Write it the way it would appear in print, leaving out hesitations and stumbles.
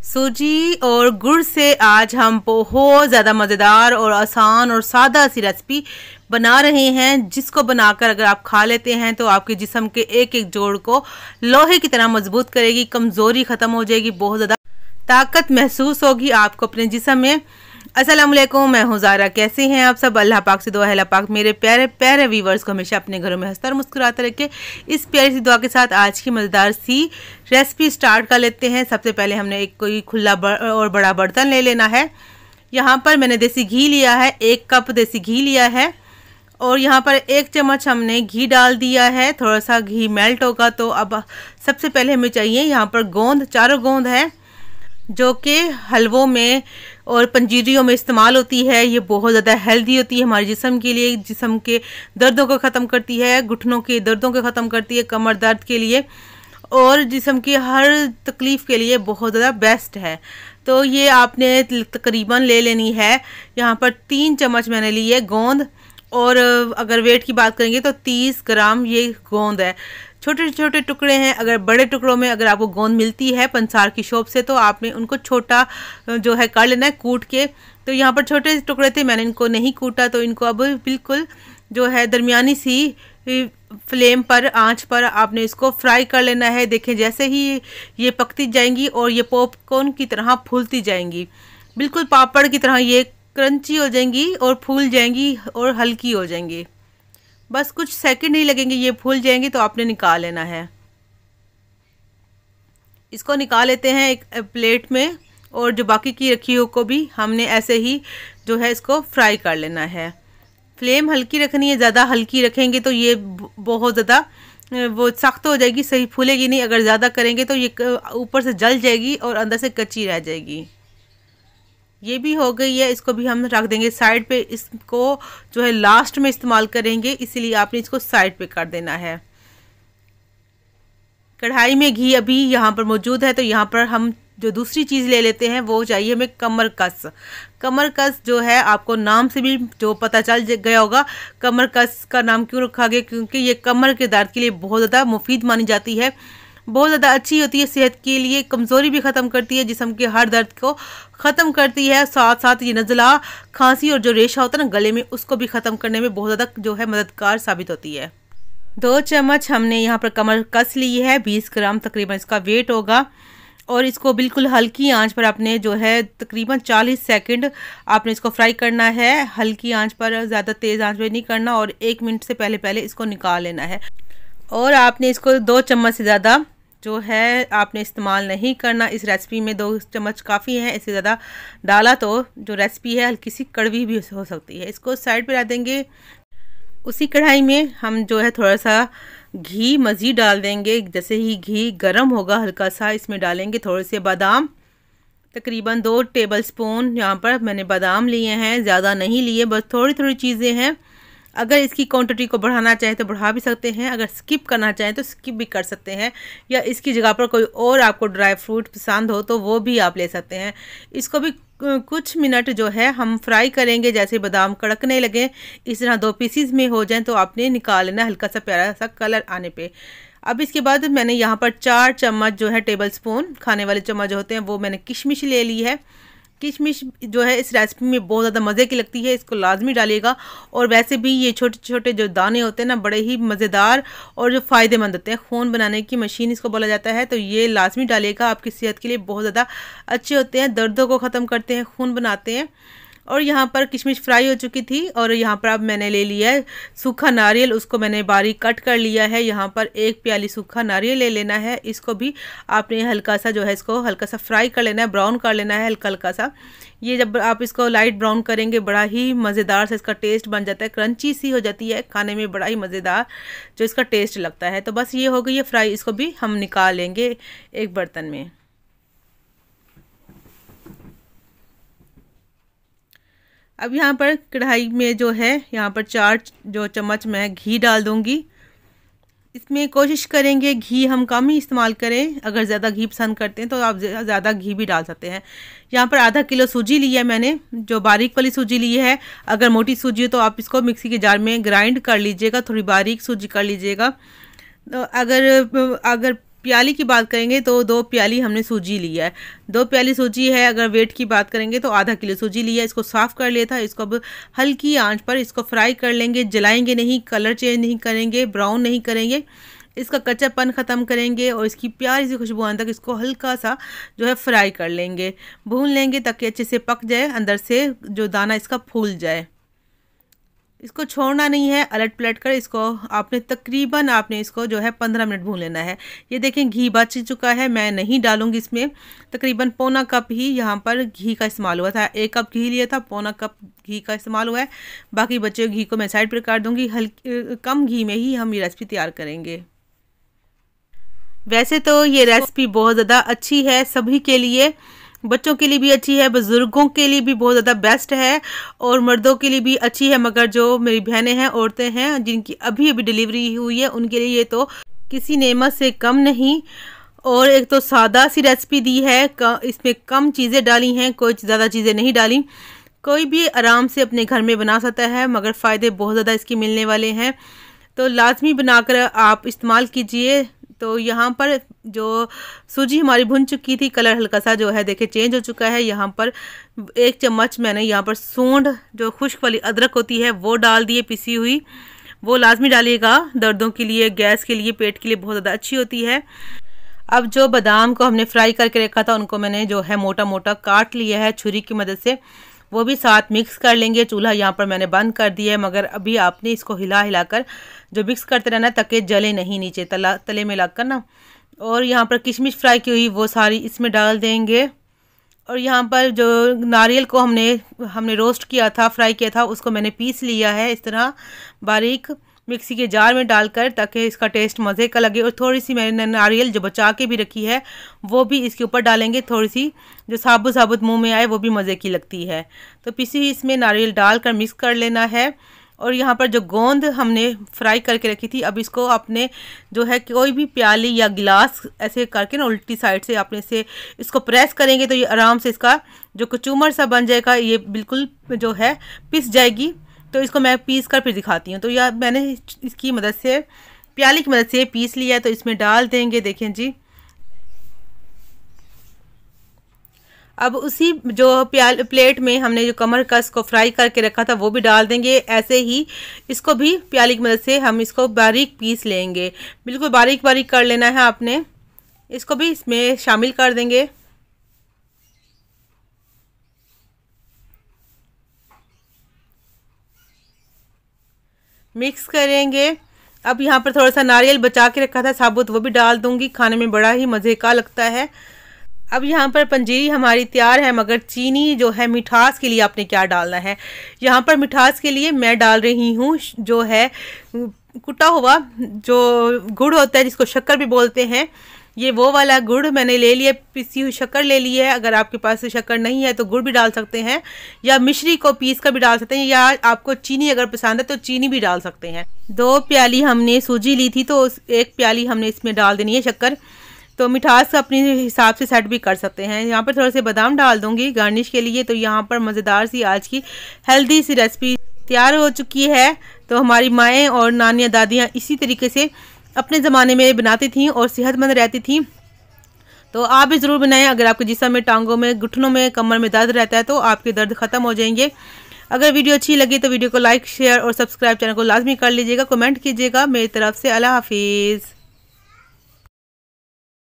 सूजी और गुड़ से आज हम बहुत ज़्यादा मज़ेदार और आसान और सादा सी रेसिपी बना रहे हैं, जिसको बनाकर अगर आप खा लेते हैं तो आपके जिस्म के एक एक जोड़ को लोहे की तरह मजबूत करेगी, कमज़ोरी ख़त्म हो जाएगी, बहुत ज़्यादा ताकत महसूस होगी आपको अपने जिस्म में। अस्सलाम वालेकुम, मैं हूँ ज़ारा। कैसे हैं आप सब? अल्लाह पाक से दुआ है अल्लाह पाक मेरे प्यारे प्यारे व्यूवर्स को हमेशा अपने घरों में हंसता और मुस्कुराते रखे। इस प्यारी सी दुआ के साथ आज की मज़ेदार सी रेसिपी स्टार्ट कर लेते हैं। सबसे पहले हमने एक कोई खुला और बड़ा बर्तन ले लेना है। यहाँ पर मैंने देसी घी लिया है, 1 कप देसी घी लिया है और यहाँ पर 1 चम्मच हमने घी डाल दिया है। थोड़ा सा घी मेल्ट होगा तो अब सबसे पहले हमें चाहिए यहाँ पर गोंद, 4 गोंद है जो कि हलवों में और पंजीरियों में इस्तेमाल होती है। ये बहुत ज़्यादा हेल्दी होती है हमारे जिस्म के लिए, जिस्म के दर्दों को ख़त्म करती है, घुटनों के दर्दों को ख़त्म करती है, कमर दर्द के लिए और जिस्म की हर तकलीफ़ के लिए बहुत ज़्यादा बेस्ट है। तो ये आपने तकरीबन ले लेनी है। यहाँ पर 3 चम्मच मैंने लिए गोंद और अगर वेट की बात करेंगे तो 30 ग्राम ये गोंद है। छोटे छोटे टुकड़े हैं। अगर बड़े टुकड़ों में अगर आपको गोंद मिलती है पंसार की शॉप से तो आपने उनको छोटा जो है कर लेना है कूट के। तो यहाँ पर छोटे टुकड़े थे, मैंने इनको नहीं कूटा, तो इनको अब बिल्कुल जो है दरमियानी सी फ्लेम पर, आंच पर आपने इसको फ्राई कर लेना है। देखें जैसे ही ये पकती जाएंगी और ये पॉपकॉर्न की तरह फूलती जाएंगी, बिल्कुल पापड़ की तरह ये क्रंची हो जाएंगी और फूल जाएंगी और हल्की हो जाएंगी। बस कुछ सेकंड नहीं लगेंगे, ये फूल जाएंगी तो आपने निकाल लेना है। इसको निकाल लेते हैं एक प्लेट में और जो बाकी की रखी हो को भी हमने ऐसे ही जो है इसको फ्राई कर लेना है। फ्लेम हल्की रखनी है, ज़्यादा हल्की रखेंगे तो ये बहुत ज़्यादा वो सख्त हो जाएगी, सही फूलेगी नहीं। अगर ज़्यादा करेंगे तो ये ऊपर से जल जाएगी और अंदर से कच्ची रह जाएगी। ये भी हो गई है, इसको भी हम रख देंगे साइड पे। इसको जो है लास्ट में इस्तेमाल करेंगे, इसीलिए आपने इसको साइड पे कर देना है। कढ़ाई में घी अभी यहाँ पर मौजूद है, तो यहाँ पर हम जो दूसरी चीज़ ले लेते हैं वो चाहिए हमें कमरकस। कमरकस जो है आपको नाम से भी जो पता चल गया होगा कमरकस का नाम क्यों रखा गया, क्योंकि ये कमर के दर्द के लिए बहुत ज़्यादा मुफीद मानी जाती है, बहुत ज़्यादा अच्छी होती है सेहत के लिए, कमज़ोरी भी ख़त्म करती है, जिस्म के हर दर्द को ख़त्म करती है। साथ साथ ये नज़ला, खांसी और जो रेशा होता है ना गले में, उसको भी ख़त्म करने में बहुत ज़्यादा जो है मददगार साबित होती है। 2 चम्मच हमने यहाँ पर कमरकस ली है, 20 ग्राम तकरीबन इसका वेट होगा और इसको बिल्कुल हल्की आंच पर आपने जो है तकरीबन 40 सेकंड आपने इसको फ्राई करना है। हल्की आंच पर, ज़्यादा तेज़ आंच पर नहीं करना और 1 मिनट से पहले पहले इसको निकाल लेना है। और आपने इसको 2 चम्मच से ज़्यादा जो है आपने इस्तेमाल नहीं करना। इस रेसिपी में 2 चम्मच काफ़ी है, इससे ज़्यादा डाला तो जो रेसिपी है हल्की सी कड़वी भी हो सकती है। इसको साइड पे रख देंगे। उसी कढ़ाई में हम जो है थोड़ा सा घी मज़ीद डाल देंगे। जैसे ही घी गर्म होगा हल्का सा इसमें डालेंगे थोड़े से बादाम, तकरीबन 2 टेबल स्पून यहाँ पर मैंने बादाम लिए हैं, ज़्यादा नहीं लिए, बस थोड़ी थोड़ी चीज़ें हैं। अगर इसकी क्वांटिटी को बढ़ाना चाहें तो बढ़ा भी सकते हैं, अगर स्किप करना चाहें तो स्किप भी कर सकते हैं, या इसकी जगह पर कोई और आपको ड्राई फ्रूट पसंद हो तो वो भी आप ले सकते हैं। इसको भी कुछ मिनट जो है हम फ्राई करेंगे। जैसे बादाम कड़कने लगे, इस तरह 2 पीसीज में हो जाएं तो आपने निकाल लेना हल्का सा प्यारा सा कलर आने पे। अब इसके बाद मैंने यहाँ पर 4 चम्मच जो है टेबल स्पून, खाने वाले चम्मच जो होते हैं, वो मैंने किशमिश ले ली है। किशमिश जो है इस रेसिपी में बहुत ज़्यादा मज़े की लगती है, इसको लाजमी डालिएगा। और वैसे भी ये छोटे छोटे जो दाने होते हैं ना, बड़े ही मज़ेदार और जो फ़ायदेमंद होते हैं, खून बनाने की मशीन इसको बोला जाता है, तो ये लाजमी डालिएगा, आपकी सेहत के लिए बहुत ज़्यादा अच्छे होते हैं, दर्दों को ख़त्म करते हैं, खून बनाते हैं। और यहाँ पर किशमिश फ्राई हो चुकी थी और यहाँ पर अब मैंने ले लिया है सूखा नारियल, उसको मैंने बारीक कट कर लिया है। यहाँ पर 1 प्याली सूखा नारियल ले लेना है। इसको भी आपने हल्का सा जो है इसको हल्का सा फ्राई कर लेना है, ब्राउन कर लेना है हल्का हल्का सा। ये जब आप इसको लाइट ब्राउन करेंगे बड़ा ही मज़ेदार से इसका टेस्ट बन जाता है, क्रंची सी हो जाती है, खाने में बड़ा ही मज़ेदार जो इसका टेस्ट लगता है। तो बस ये हो गई है फ्राई, इसको भी हम निकाल लेंगे एक बर्तन में। अब यहाँ पर कढ़ाई में जो है यहाँ पर 4 जो चम्मच मैं घी डाल दूँगी। इसमें कोशिश करेंगे घी हम कम ही इस्तेमाल करें, अगर ज़्यादा घी पसंद करते हैं तो आप ज़्यादा घी भी डाल सकते हैं। यहाँ पर आधा किलो सूजी ली है मैंने, जो बारीक वाली सूजी ली है। अगर मोटी सूजी हो तो आप इसको मिक्सी के जार में ग्राइंड कर लीजिएगा, थोड़ी बारीक सूजी कर लीजिएगा। तो अगर प्याली की बात करेंगे तो 2 प्याली हमने सूजी लिया है। 2 प्याली सूजी है। अगर वेट की बात करेंगे तो आधा किलो सूजी लिया है। इसको साफ़ कर लिया था। इसको अब हल्की आंच पर इसको फ्राई कर लेंगे। जलाएंगे नहीं, कलर चेंज नहीं करेंगे, ब्राउन नहीं करेंगे। इसका कच्चापन ख़त्म करेंगे और इसकी प्यारी सी खुशबू आने तक इसको हल्का सा जो है फ्राई कर लेंगे, भून लेंगे ताकि अच्छे से पक जाए, अंदर से जो दाना इसका फूल जाए। इसको छोड़ना नहीं है, अलट पलट कर इसको आपने इसको जो है 15 मिनट भून लेना है। ये देखें घी बच चुका है, मैं नहीं डालूंगी इसमें। तकरीबन पौना कप ही यहाँ पर घी का इस्तेमाल हुआ था। 1 कप घी लिया था, पौना कप घी का इस्तेमाल हुआ है। बाकी बचे हुए घी को मैं साइड पर काट दूँगी। हल्की कम घी में ही हम ये रेसिपी तैयार करेंगे। वैसे तो ये रेसिपी बहुत ज़्यादा अच्छी है, सभी के लिए, बच्चों के लिए भी अच्छी है, बुज़ुर्गों के लिए भी बहुत ज़्यादा बेस्ट है और मर्दों के लिए भी अच्छी है। मगर जो मेरी बहनें हैं, औरतें हैं जिनकी अभी अभी डिलीवरी हुई है, उनके लिए ये तो किसी नेमत से कम नहीं। और एक तो सादा सी रेसिपी दी है, इसमें कम चीज़ें डाली हैं, कोई ज़्यादा चीज़ें नहीं डाली। कोई भी आराम से अपने घर में बना सकता है, मगर फ़ायदे बहुत ज़्यादा इसके मिलने वाले हैं, तो लाजमी बनाकर आप इस्तेमाल कीजिए। तो यहाँ पर जो सूजी हमारी भुन चुकी थी, कलर हल्का सा जो है देखिए चेंज हो चुका है। यहाँ पर 1 चम्मच मैंने यहाँ पर सूंड, जो खुश्क वाली अदरक होती है, वो डाल दिए, पिसी हुई। वो लाजमी डालिएगा, दर्दों के लिए, गैस के लिए, पेट के लिए बहुत ज़्यादा अच्छी होती है। अब जो बादाम को हमने फ्राई करके रखा था, उनको मैंने जो है मोटा मोटा काट लिया है छुरी की मदद से, वो भी साथ मिक्स कर लेंगे। चूल्हा यहाँ पर मैंने बंद कर दिया है, मगर अभी आपने इसको हिला हिलाकर जो मिक्स करते रहना ताकि जले नहीं नीचे तले में लगकर ना। और यहाँ पर किशमिश फ्राई की हुई वो सारी इसमें डाल देंगे। और यहाँ पर जो नारियल को हमने रोस्ट किया था, फ्राई किया था, उसको मैंने पीस लिया है इस तरह बारीक मिक्सी के जार में डालकर, ताकि इसका टेस्ट मज़े का लगे। और थोड़ी सी मैंने नारियल जो बचा के भी रखी है वो भी इसके ऊपर डालेंगे। थोड़ी सी जो साबुत साबुत मुंह में आए वो भी मज़े की लगती है। तो पिसी हुई इसमें नारियल डालकर मिक्स कर लेना है। और यहाँ पर जो गोंद हमने फ्राई करके रखी थी, अब इसको आपने जो है कोई भी प्याली या गिलास ऐसे करके ना उल्टी साइड से आपने से इसको प्रेस करेंगे तो ये आराम से इसका जो कचूमर सा बन जाएगा, ये बिल्कुल जो है पिस जाएगी। तो इसको मैं पीस कर फिर दिखाती हूँ। तो यह मैंने इसकी मदद से, प्याली की मदद से पीस लिया है, तो इसमें डाल देंगे। देखें जी, अब उसी जो प्लेट में हमने जो कमर कस को फ्राई करके रखा था वो भी डाल देंगे। ऐसे ही इसको भी प्याली की मदद से हम इसको बारीक पीस लेंगे, बिल्कुल बारीक बारीक कर लेना है आपने। इसको भी इसमें शामिल कर देंगे। मिक्स करेंगे। अब यहाँ पर थोड़ा सा नारियल बचा के रखा था साबुत, वो भी डाल दूंगी, खाने में बड़ा ही मज़े का लगता है। अब यहाँ पर पंजीरी हमारी तैयार है, मगर चीनी जो है मिठास के लिए आपने क्या डालना है। यहाँ पर मिठास के लिए मैं डाल रही हूँ जो है कुटा हुआ जो गुड़ होता है, जिसको शक्कर भी बोलते हैं, ये वो वाला गुड़ मैंने ले लिया, पिसी हुई शक्कर ले ली है। अगर आपके पास शक्कर नहीं है तो गुड़ भी डाल सकते हैं, या मिश्री को पीस कर भी डाल सकते हैं, या आपको चीनी अगर पसंद है तो चीनी भी डाल सकते हैं। 2 प्याली हमने सूजी ली थी, तो 1 प्याली हमने इसमें डाल देनी है शक्कर। तो मिठास अपने हिसाब से सेट भी कर सकते हैं। यहाँ पर थोड़े से बादाम डाल दूँगी गार्निश के लिए। तो यहाँ पर मज़ेदार सी आज की हेल्दी सी रेसिपी तैयार हो चुकी है। तो हमारी माएँ और नानियाँ दादियाँ इसी तरीके से अपने ज़माने में बनाती थीं और सेहतमंद रहती थीं। तो आप भी ज़रूर बनाएं। अगर आपके जिस्म में, टांगों में, घुटनों में, कमर में दर्द रहता है तो आपके दर्द ख़त्म हो जाएंगे। अगर वीडियो अच्छी लगी तो वीडियो को लाइक, शेयर और सब्सक्राइब चैनल को लाजमी कर लीजिएगा। कमेंट कीजिएगा। मेरी तरफ से अल्लाह हाफिज़।